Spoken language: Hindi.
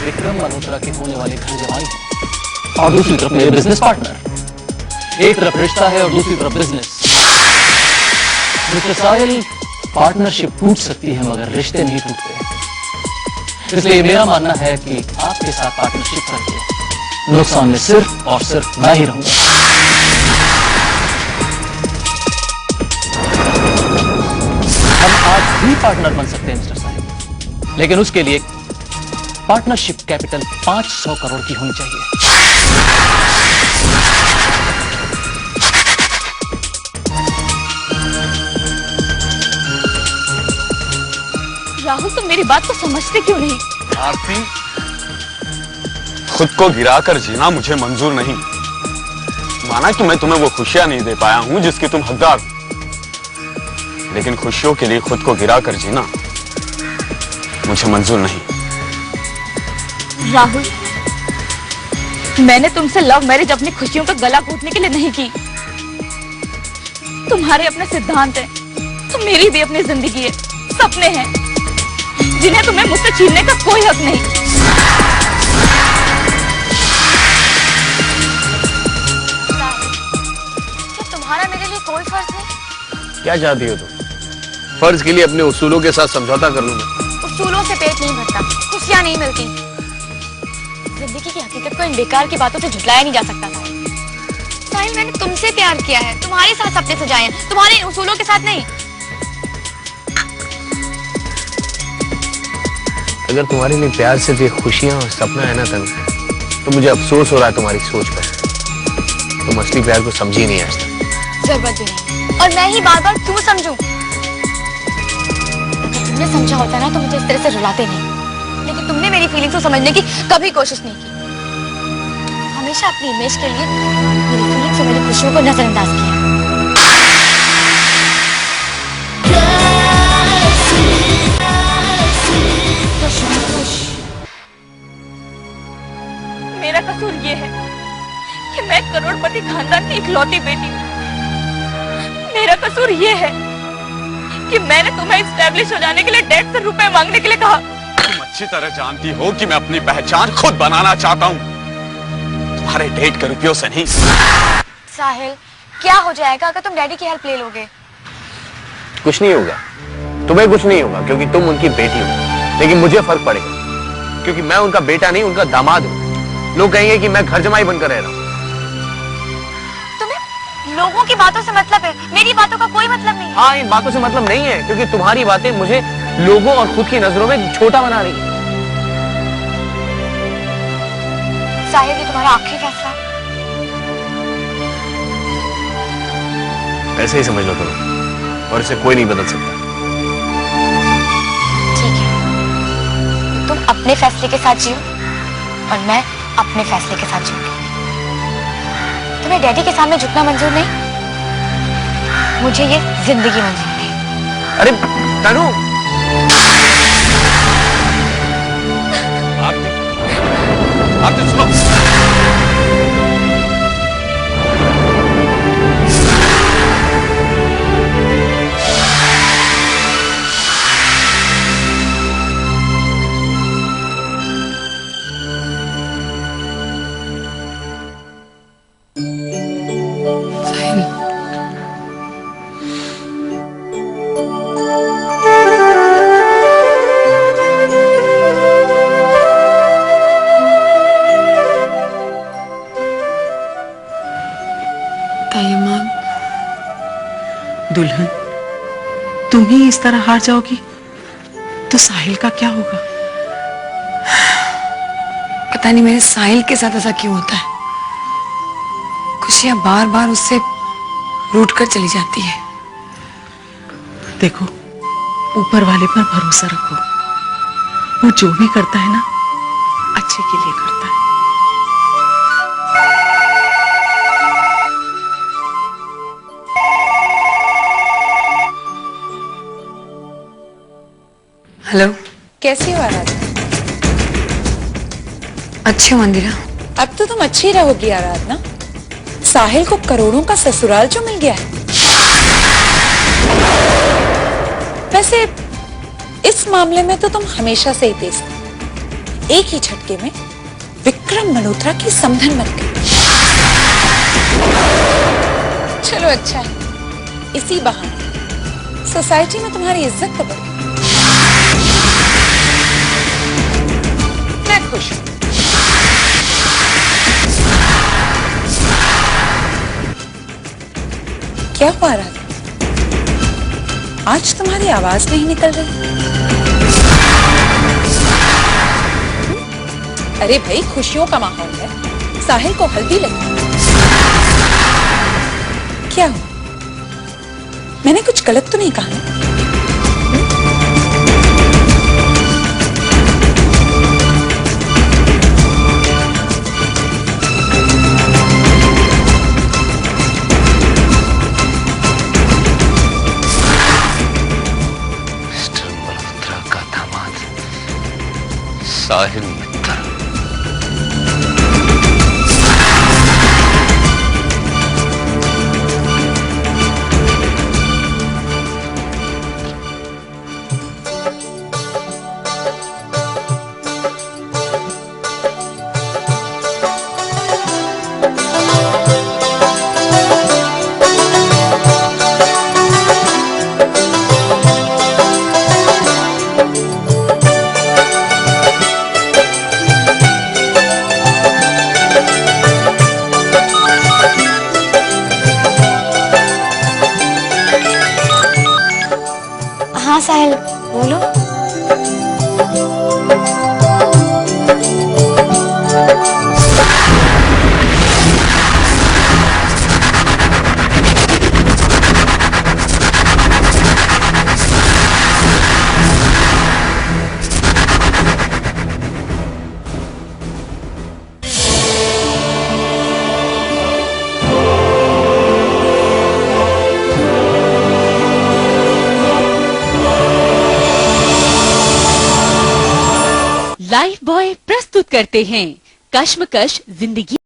विक्रम मल्होत्रा के होने वाले घर जमाई हैं और दूसरी तरफ मेरे बिजनेस पार्टनर। एक तरफ रिश्ता है और दूसरी तरफ बिजनेस। मिस्टर साहिल, पार्टनरशिप टूट सकती है मगर रिश्ते नहीं टूटते। इसलिए मेरा मानना है कि आपके साथ पार्टनरशिप करके नुकसान में सिर्फ और सिर्फ मैं ही रहूंगा। हम आज भी पार्टनर बन सकते हैं मिस्टर साहिल, लेकिन उसके लिए पार्टनरशिप कैपिटल 500 करोड़ की होनी चाहिए। राहुल, तुम मेरी बात को समझते क्यों नहीं? आरती, खुद को गिराकर जीना मुझे मंजूर नहीं। माना कि मैं तुम्हें वो खुशियां नहीं दे पाया हूं जिसकी तुम हकदार हो, लेकिन खुशियों के लिए खुद को गिराकर जीना मुझे मंजूर नहीं। राहुल, मैंने तुमसे लव मैरिज अपनी खुशियों का गला घोटने के लिए नहीं की। तुम्हारे अपने सिद्धांत हैं, तो मेरी भी अपनी जिंदगी है, सपने हैं जिन्हें तुम्हें मुझसे छीनने का कोई हक नहीं। क्या तुम्हारा मेरे लिए कोई फर्ज नहीं? क्या चाहती हो तुम? फर्ज के लिए अपने उसूलों के साथ समझौता कर लूंगा। उसूलों से पेट नहीं भरता, खुशियां नहीं मिलती। जिंदगी की हकीकत को इन बेकार की बातों से झुठलाया नहीं जा सकता था। साहिल, मैंने तुमसे प्यार किया है, तुम्हारे साथ सपने सजाए हैं, तुम्हारे उसूलों के साथ नहीं। अगर तुम्हारे लिए प्यार सिर्फ एक खुशियां और सपना है ना तंग, तो मुझे अफसोस हो रहा है तुम्हारी सोच पर। तुम असली प्यार को समझी नहीं आज तक। जरूरत भी नहीं, और मैं ही बार बार क्यों समझूं? अगर तुमने समझा होता ना तो मुझे इस तरह से रुलाते नहीं, लेकिन तुमने मेरी फीलिंग्स को समझने की कभी कोशिश नहीं की। हमेशा अपनी इमेज के लिए मेरी फीलिंग्स और मेरी खुशियों को नजरअंदाज किया। मेरा कसूर ये है कि मैं करोड़पति खानदान की इकलौती बेटी हूँ। मेरा कसूर ये है कि मैंने तुम्हें एस्टैब्लिश हो जाने के लिए 150 रुपए मांगने के लिए कहा। तुम अच्छी तरह जानती हो कि मैं अपनी पहचान खुद बनाना चाहता हूँ, तुम्हारे डेट के रुपयों से नहीं। साहिल, क्या हो जाएगा अगर तुम डैडी की हेल्प ले लोगे? कुछ नहीं होगा, तुम्हें कुछ नहीं होगा क्योंकि तुम उनकी बेटी हो, लेकिन मुझे फर्क पड़ेगा क्योंकि मैं उनका बेटा नहीं, उनका दामाद हूँ। लोग कहेंगे कि मैं घर जमाई बनकर रह रहा हूँ। तुम्हें लोगों की बातों से मतलब है, मेरी बातों का कोई मतलब नहीं है। हाँ, इन बातों से मतलब नहीं है क्योंकि तुम्हारी बातें मुझे लोगों और खुद की नजरों में छोटा बना रही है। साहिल, ये तुम्हारा आखिरी फैसला? ऐसे ही समझ लो तुम, और इसे कोई नहीं बदल सकता। ठीक है, तुम अपने फैसले के साथ जियो और मैं अपने फैसले के साथ जीऊंगी। तुम्हें डैडी के सामने झुकना मंजूर नहीं, मुझे ये जिंदगी मंजूर नहीं। अरे तनु, आरती सुनो। दुल्हन, तुम ही इस तरह हार जाओगी तो साहिल का क्या होगा? पता नहीं मेरे साहिल के साथ ऐसा क्यों होता है। खुशियां बार बार उससे रूठ कर चली जाती है। देखो, ऊपर वाले पर भरोसा रखो, वो जो भी करता है ना अच्छे के लिए करता है। हेलो, कैसी हो आराधना? अच्छी हो मंदिरा? अब तो तुम अच्छी रहोगी आराधना। साहिल को करोड़ों का ससुराल जो मिल गया है। वैसे इस मामले में तो तुम हमेशा से ही तेज थी। एक ही झटके में विक्रम मल्होत्रा की समधन बन गई। चलो अच्छा है, इसी बहाने सोसाइटी में तुम्हारी इज्जत तो बढ़ी। मैं खुश हूं। क्या हुआ राधा, आज तुम्हारी आवाज नहीं निकल रही? अरे भाई, खुशियों का माहौल है, साहिल को हल्दी लगी। क्या हुआ, मैंने कुछ गलत तो नहीं कहा ना? मिस्टर मल्होत्रा का दामाद साहिल मित्तल। हाँ साहिल, बोलो। लाइफ बॉय प्रस्तुत करते हैं कश्मकश जिंदगी।